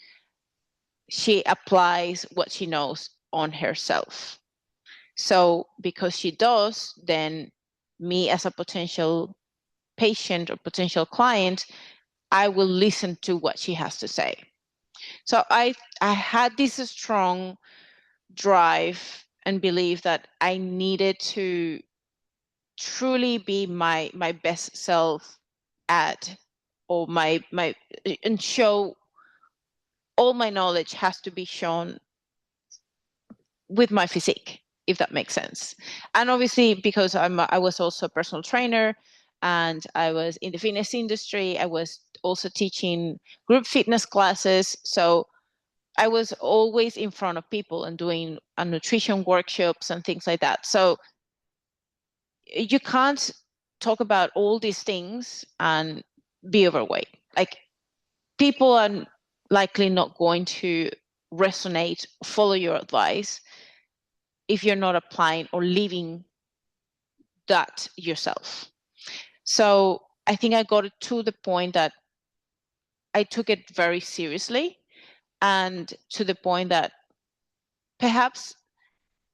She applies what she knows on herself. So because she does, then me as a potential patient or potential client, I will listen to what she has to say. So I had this strong drive and belief that I needed to truly be my best self at, or my and show all my knowledge has to be shown with my physique, if that makes sense. And obviously, because I was also a personal trainer and I was in the fitness industry, I was also teaching group fitness classes. So I was always in front of people and doing nutrition workshops and things like that. So you can't talk about all these things and be overweight. Like, people are likely not going to resonate, follow your advice if you're not applying or living that yourself. So I think I got to the point that I took it very seriously, and to the point that perhaps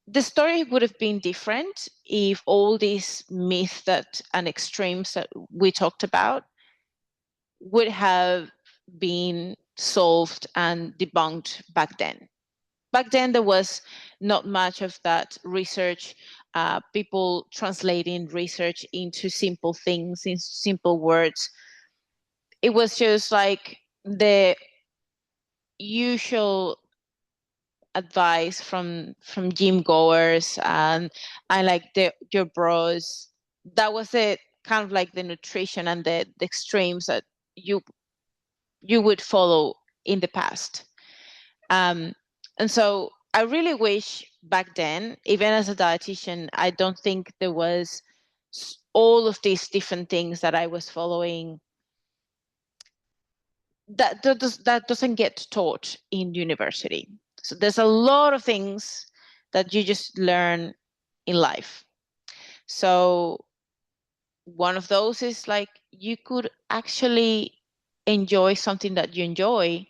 the story would have been different if all these myths and extremes that we talked about would have been solved and debunked back then. Back then, there was not much of that research, people translating research into simple things, in simple words. It was just like the usual advice from gym goers and like your bros. That was it, kind of like the nutrition and the extremes that you would follow in the past. And so I really wish back then, even as a dietitian, I don't think there was all of these different things that I was following that doesn't get taught in university. So there's a lot of things that you just learn in life. So one of those is like, you could actually enjoy something that you enjoy,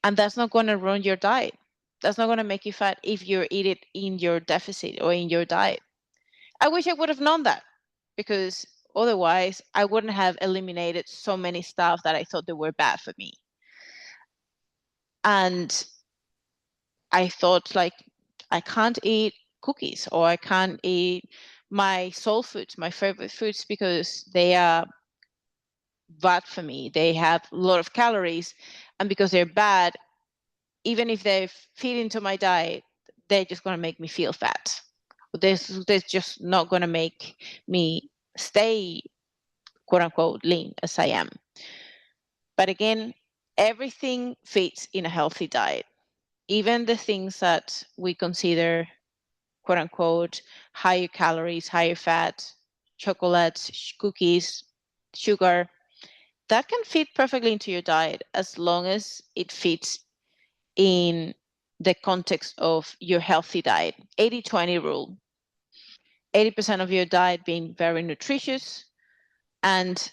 and that's not going to ruin your diet. That's not going to make you fat if you eat it in your deficit or in your diet. I wish I would have known that, because otherwise I wouldn't have eliminated so many stuff that I thought they were bad for me. And I thought, like, I can't eat cookies, or I can't eat my soul foods, my favorite foods, because they are bad for me. They have a lot of calories, and because they're bad, even if they fit into my diet, they're just going to make me feel fat. They're just not going to make me stay, quote unquote, lean as I am. But again, everything fits in a healthy diet. Even the things that we consider, quote unquote, higher calories, higher fat, chocolates, cookies, sugar, that can fit perfectly into your diet as long as it fits in the context of your healthy diet. 80-20 rule. 80% of your diet being very nutritious, and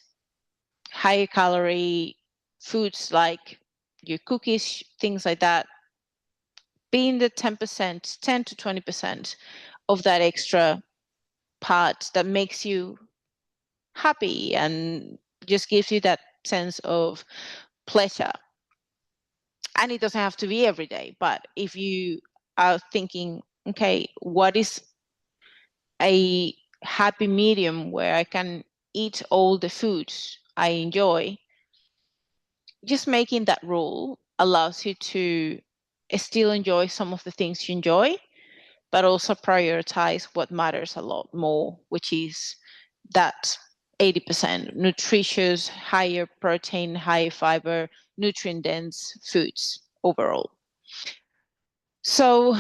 higher calorie foods like your cookies, things like that, being the 10%, 10 to 20% of that extra part that makes you happy and just gives you that sense of pleasure. And it doesn't have to be every day, but if you are thinking, okay, what is a happy medium where I can eat all the foods I enjoy, just making that rule allows you to still enjoy some of the things you enjoy, but also prioritize what matters a lot more, which is that 80% nutritious, higher protein, higher fiber, nutrient dense foods overall. So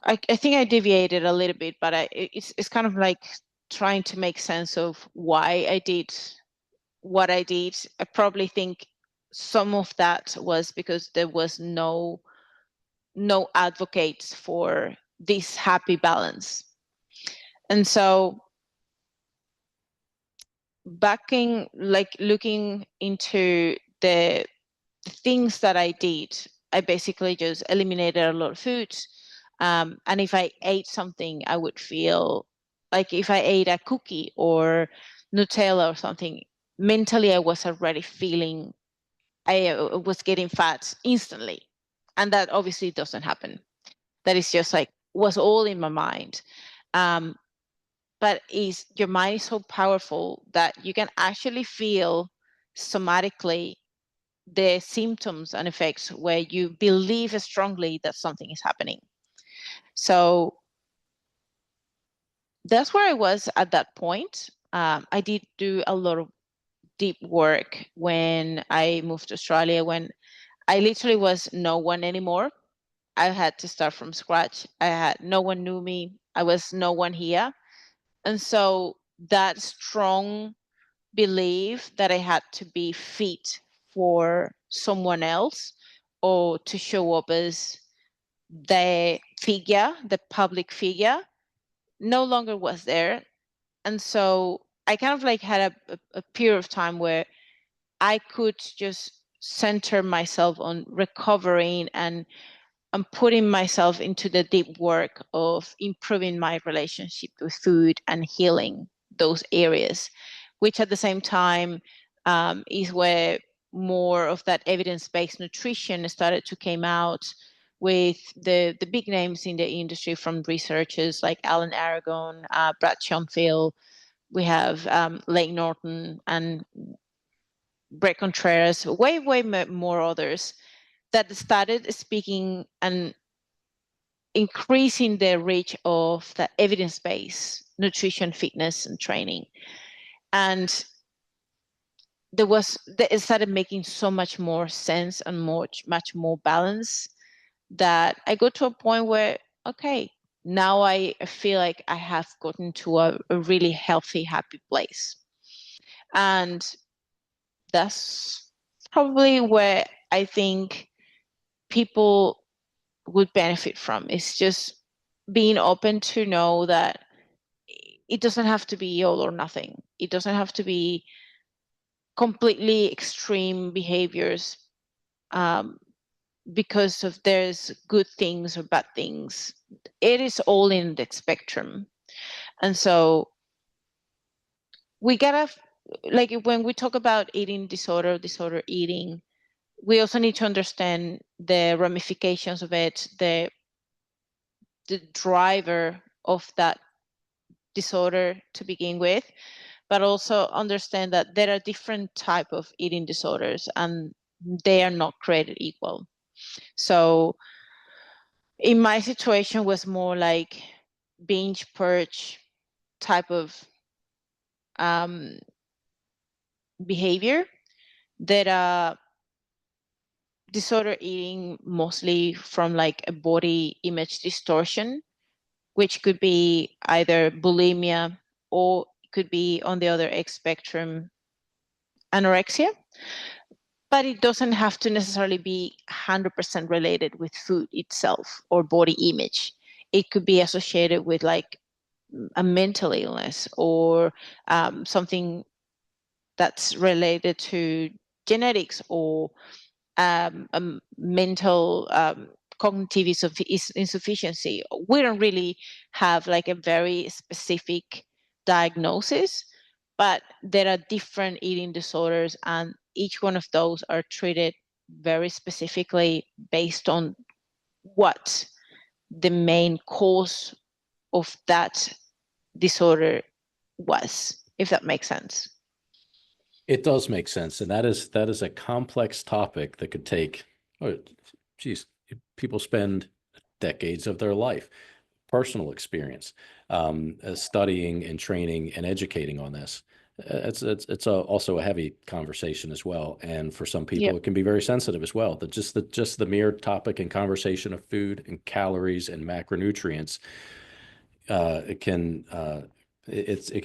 I think I deviated a little bit, but it's kind of like trying to make sense of why I did what I did. I probably think some of that was because there was no advocates for this happy balance. And so looking into the things that I did, I basically just eliminated a lot of foods. And if I ate something, I would feel like if I ate a cookie or Nutella or something, mentally I was already feeling I was getting fat instantly. And that obviously doesn't happen. That is just like was all in my mind. But your mind is so powerful that you can actually feel somatically the symptoms and effects where you believe strongly that something is happening. So that's where I was at that point. I did do a lot of deep work when I moved to Australia, when I literally was no one anymore. I had to start from scratch. No one knew me. I was no one here. And so that strong belief that I had to be fit for someone else or to show up as the public figure, no longer was there. And so I kind of like had a period of time where I could just center myself on recovering and putting myself into the deep work of improving my relationship with food and healing those areas, which at the same time is where more of that evidence-based nutrition started to come out with the big names in the industry, from researchers like Alan Aragon, Brad Schoenfeld. We have Lake Norton and Brett Contreras, way more others that started speaking and increasing the reach of the evidence-based nutrition, fitness, and training. And it started making so much more sense and much more balance that I got to a point where, okay, now I feel like I have gotten to a really healthy, happy place. And that's probably where I think people would benefit from. It's just being open to know that it doesn't have to be all or nothing. It doesn't have to be completely extreme behaviors because of there's good things or bad things. It is all in the spectrum. And so we gotta, like when we talk about eating disorder eating, we also need to understand the ramifications of it, the driver of that disorder to begin with, but also understand that there are different type of eating disorders and they are not created equal. So in my situation was more like binge purge type of behavior that disorder eating mostly from like a body image distortion, which could be either bulimia or could be on the other X spectrum, anorexia. But it doesn't have to necessarily be 100% related with food itself or body image. It could be associated with like a mental illness or something that's related to genetics or a mental cognitive insufficiency. We don't really have like a very specific diagnosis, but there are different eating disorders, and each one of those are treated very specifically based on what the main cause of that disorder was, if that makes sense. It does make sense. And that is a complex topic that could take, oh, geez, people spend decades of their life, personal experience, studying and training and educating on this. It's also a heavy conversation as well. And for some people, Yep. it can be very sensitive as well. That just the mere topic and conversation of food and calories and macronutrients, it can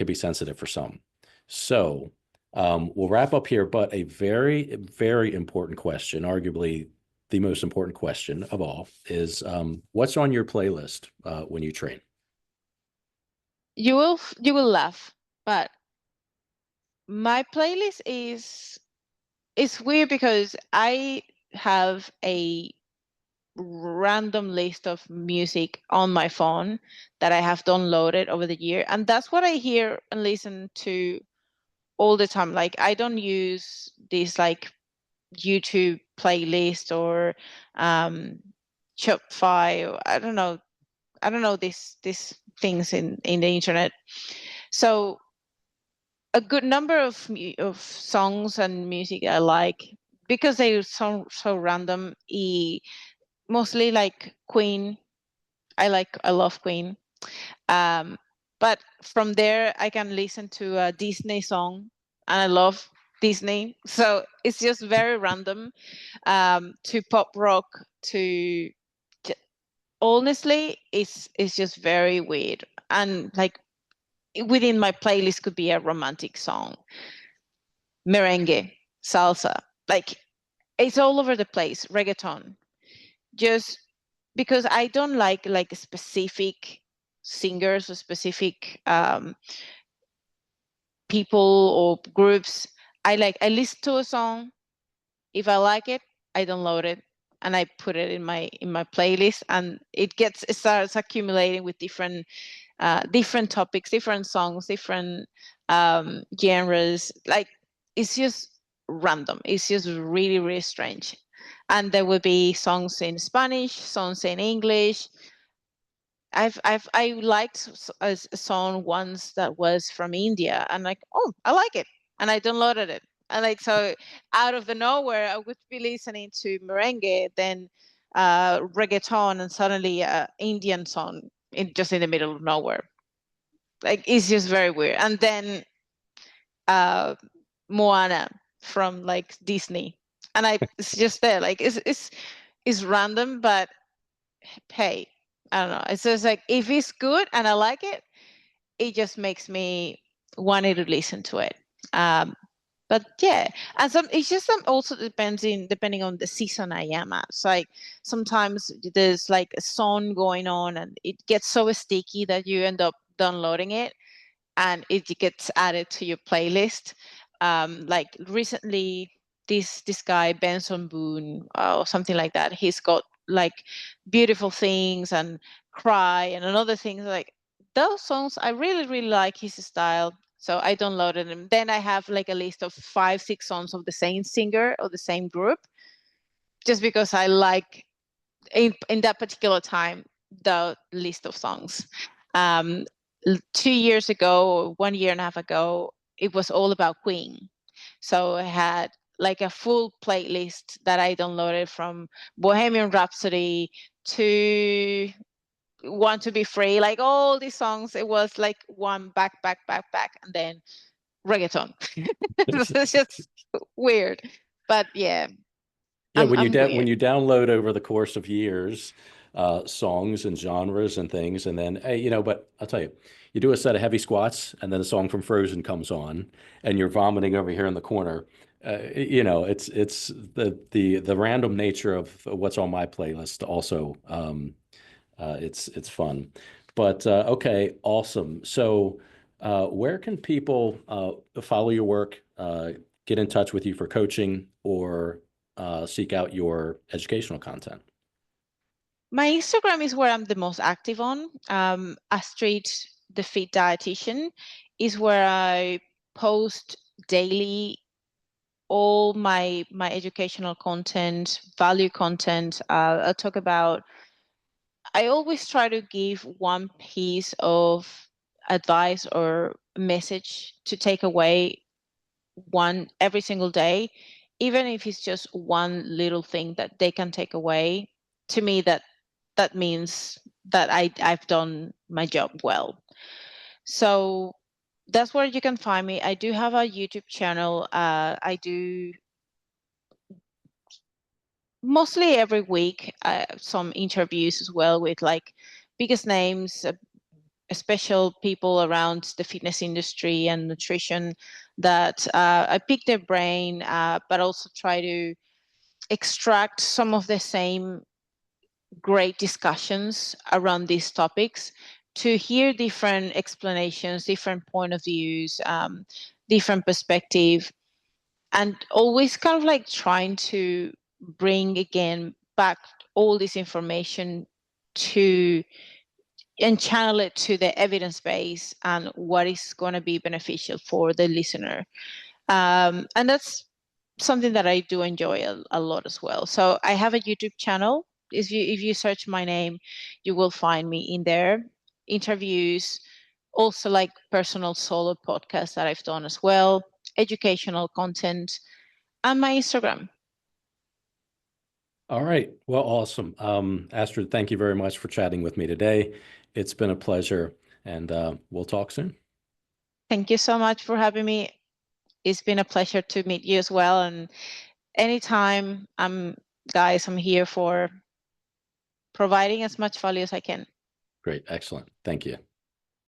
be sensitive for some. So We'll wrap up here, but a very, very important question, arguably the most important question of all, is what's on your playlist when you train? You will laugh, but my playlist is it's weird because I have a random list of music on my phone that I have downloaded over the year, and that's what I hear and listen to all the time. Like I don't use this like YouTube playlist or Shopify. Or, I don't know these things in the internet. So a good number of songs and music I like because they're so random. Mostly like Queen. I love Queen. Um, but from there I can listen to a Disney song, and I love Disney. So it's just very random. To pop rock to honestly, it's just very weird. And like within my playlist could be a romantic song, merengue, salsa, like it's all over the place, reggaeton. Just because I don't like specific singers or specific people or groups. I listen to a song. If I like it, I download it and I put it in my playlist, and it starts accumulating with different topics, different songs, different genres. Like it's just random. It's just really, really strange. And there will be songs in Spanish, songs in English. I liked a song once that was from India, and like, oh, I like it, and I downloaded it, and like so, out of the nowhere, I would be listening to merengue, then reggaeton, and suddenly Indian song just in the middle of nowhere. Like it's just very weird. And then uh, Moana from like Disney, and it's just there. Like it's random, but hey, I don't know. It's just like if it's good and I like it, it just makes me wanting to listen to it. Um, but yeah, and it's just also depending on the season I am at. So like sometimes there's like a song going on and it gets so sticky that you end up downloading it and it gets added to your playlist. Like recently, this guy Benson Boone or something like that, he's got like beautiful things and cry and another things like those songs. I really really like his style, so I downloaded them. Then I have like a list of 5 6 songs of the same singer or the same group, just because I like in that particular time the list of songs. Um, 2 years ago, or 1 year and a half ago, it was all about Queen. So I had like a full playlist that I downloaded from Bohemian Rhapsody to Want to Be Free, like all these songs. It was like one back, and then reggaeton. It's just weird, but yeah, Yeah, when I'm when weird. you download over the course of years, songs and genres and things, and then hey, but I'll tell you, you do a set of heavy squats, and then a song from Frozen comes on, and you're vomiting over here in the corner. It's the random nature of what's on my playlist. Also, it's fun, but okay, awesome. So, where can people follow your work, get in touch with you for coaching, or seek out your educational content? My Instagram is where I'm the most active on. Astrid, the Fit Dietitian, is where I post daily all my educational content, value content. I talk about. I always try to give one piece of advice or message to take away one every single day, even if it's just one little thing that they can take away. To me, that means that I've done my job well. So that's where you can find me. I do have a YouTube channel. I do mostly every week some interviews as well with like biggest names, special people around the fitness industry and nutrition that I pick their brain, but also try to extract some of the same great discussions around these topics, to hear different explanations, different point of views, different perspective, and always kind of like trying to bring again back all this information to and channel it to the evidence base and what is going to be beneficial for the listener. And that's something that I do enjoy a lot as well. So I have a YouTube channel. If you search my name, you will find me in there. Interviews, also like personal solo podcasts that I've done as well, educational content, and my Instagram. All right. Well, awesome. Astrid, thank you very much for chatting with me today. It's been a pleasure, and we'll talk soon. Thank you so much for having me. It's been a pleasure to meet you as well. And anytime, I'm here for providing as much value as I can. Great. Excellent. Thank you.